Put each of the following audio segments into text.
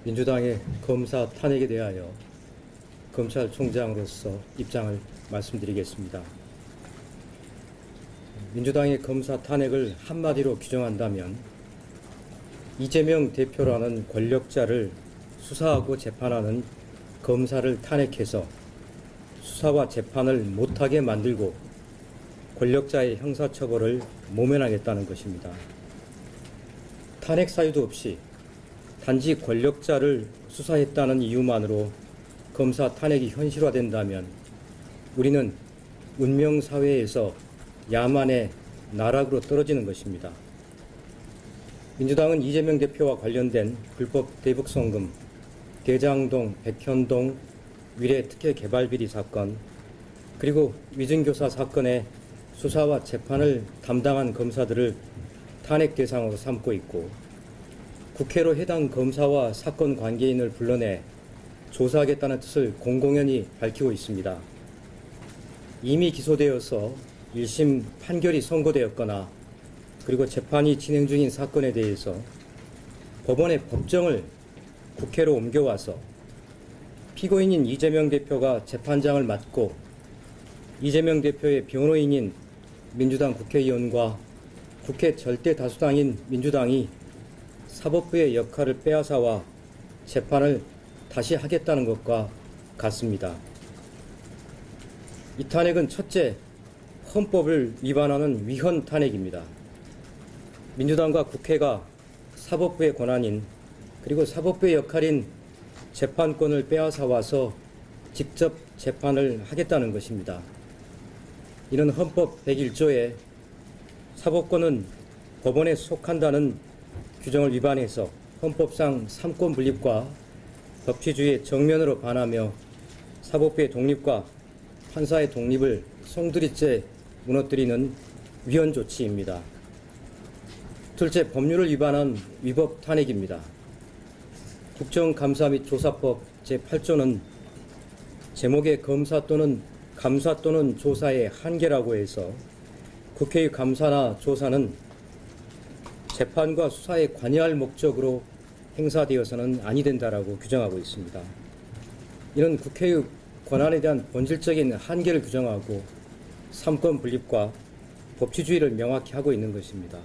민주당의 검사 탄핵에 대하여 검찰총장으로서 입장을 말씀드리겠습니다. 민주당의 검사 탄핵을 한마디로 규정한다면 이재명 대표라는 권력자를 수사하고 재판하는 검사를 탄핵해서 수사와 재판을 못하게 만들고 권력자의 형사처벌을 모면하겠다는 것입니다. 탄핵 사유도 없이 단지 권력자를 수사했다는 이유만으로 검사 탄핵이 현실화된다면 우리는 운명사회에서 야만의 나락으로 떨어지는 것입니다. 민주당은 이재명 대표와 관련된 불법 대북송금, 대장동, 백현동 위례 특혜개발비리 사건, 그리고 위증교사 사건의 수사와 재판을 담당한 검사들을 탄핵 대상으로 삼고 있고, 국회로 해당 검사와 사건 관계인을 불러내 조사하겠다는 뜻을 공공연히 밝히고 있습니다. 이미 기소되어서 1심 판결이 선고되었거나 그리고 재판이 진행 중인 사건에 대해서 법원의 법정을 국회로 옮겨와서 피고인인 이재명 대표가 재판장을 맡고 이재명 대표의 변호인인 민주당 국회의원과 국회 절대 다수당인 민주당이 사법부의 역할을 빼앗아와 재판을 다시 하겠다는 것과 같습니다. 이 탄핵은 첫째, 헌법을 위반하는 위헌 탄핵입니다. 민주당과 국회가 사법부의 권한인 그리고 사법부의 역할인 재판권을 빼앗아 와서 직접 재판을 하겠다는 것입니다. 이는 헌법 101조에 사법권은 법원에 속한다는 규정을 위반해서 헌법상 삼권 분립과 법치주의에 정면으로 반하며 사법부의 독립과 판사의 독립을 송두리째 무너뜨리는 위헌 조치입니다. 둘째, 법률을 위반한 위법 탄핵입니다. 국정감사 및 조사법 제8조는 제목의 검사 또는 감사 또는 조사의 한계라고 해서 국회의 감사나 조사는 재판과 수사에 관여할 목적으로 행사되어서는 아니 된다라고 규정하고 있습니다. 이는 국회의 권한에 대한 본질적인 한계를 규정하고 삼권 분립과 법치주의를 명확히 하고 있는 것입니다.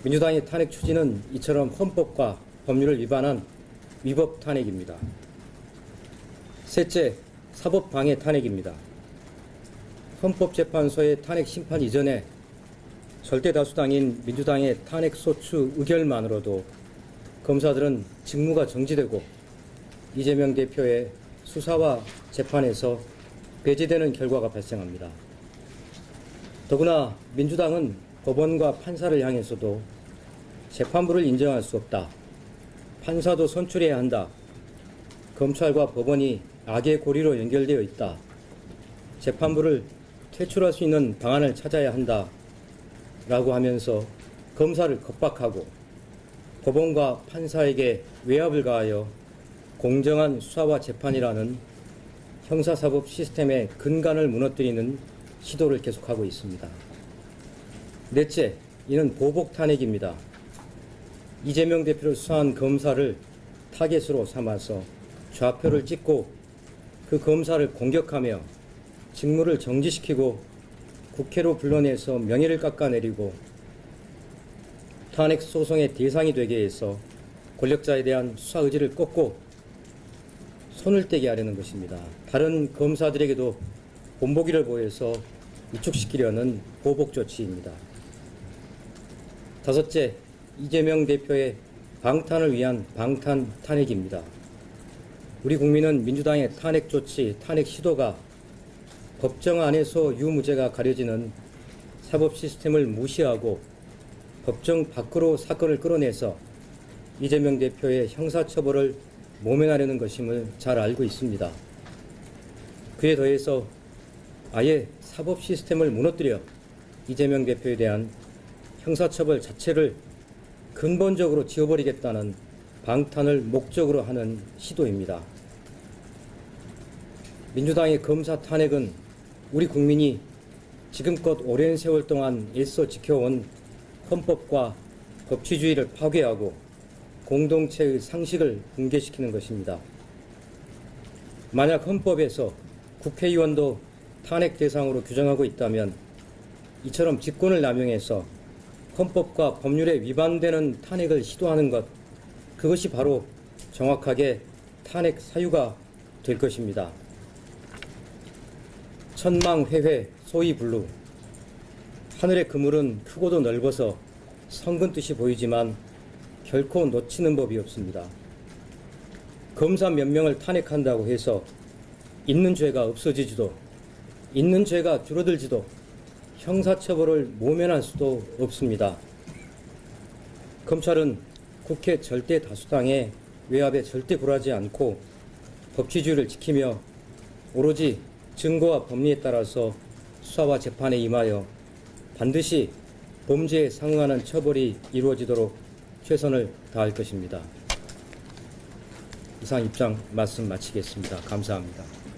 민주당의 탄핵 추진은 이처럼 헌법과 법률을 위반한 위법 탄핵입니다. 셋째, 사법방해 탄핵입니다. 헌법재판소의 탄핵 심판 이전에 절대다수당인 민주당의 탄핵소추 의결만으로도 검사들은 직무가 정지되고 이재명 대표의 수사와 재판에서 배제되는 결과가 발생합니다. 더구나 민주당은 법원과 판사를 향해서도 재판부를 인정할 수 없다, 판사도 선출해야 한다, 검찰과 법원이 악의 고리로 연결되어 있다, 재판부를 퇴출할 수 있는 방안을 찾아야 한다 라고 하면서 검사를 겁박하고 법원과 판사에게 외압을 가하여 공정한 수사와 재판이라는 형사사법 시스템의 근간을 무너뜨리는 시도를 계속하고 있습니다. 넷째, 이는 보복 탄핵입니다. 이재명 대표를 수사한 검사를 타겟으로 삼아서 좌표를 찍고 그 검사를 공격하며 직무를 정지시키고 국회로 불러내서 명예를 깎아내리고 탄핵 소송의 대상이 되게 해서 권력자에 대한 수사 의지를 꺾고 손을 떼게 하려는 것입니다. 다른 검사들에게도 본보기를 보여서 위축시키려는 보복 조치입니다. 다섯째, 이재명 대표의 방탄을 위한 방탄 탄핵입니다. 우리 국민은 민주당의 탄핵 조치, 탄핵 시도가 법정 안에서 유무죄가 가려지는 사법 시스템을 무시하고 법정 밖으로 사건을 끌어내서 이재명 대표의 형사처벌을 모면하려는 것임을 잘 알고 있습니다. 그에 더해서 아예 사법 시스템을 무너뜨려 이재명 대표에 대한 형사처벌 자체를 근본적으로 지워버리겠다는 방탄을 목적으로 하는 시도입니다. 민주당의 검사 탄핵은 우리 국민이 지금껏 오랜 세월 동안 애써 지켜온 헌법과 법치주의를 파괴하고 공동체의 상식을 붕괴시키는 것입니다. 만약 헌법에서 국회의원도 탄핵 대상으로 규정하고 있다면 이처럼 직권을 남용해서 헌법과 법률에 위반되는 탄핵을 시도하는 것, 그것이 바로 정확하게 탄핵 사유가 될 것입니다. 천망회회 소위 블루. 하늘의 그물은 크고도 넓어서 성근 뜻이 보이지만 결코 놓치는 법이 없습니다. 검사 몇 명을 탄핵한다고 해서 있는 죄가 없어지지도, 있는 죄가 줄어들지도, 형사처벌을 모면할 수도 없습니다. 검찰은 국회 절대 다수당의 외압에 절대 굴하지 않고 법치주의를 지키며 오로지 증거와 법리에 따라서 수사와 재판에 임하여 반드시 범죄에 상응하는 처벌이 이루어지도록 최선을 다할 것입니다. 이상 입장 말씀 마치겠습니다. 감사합니다.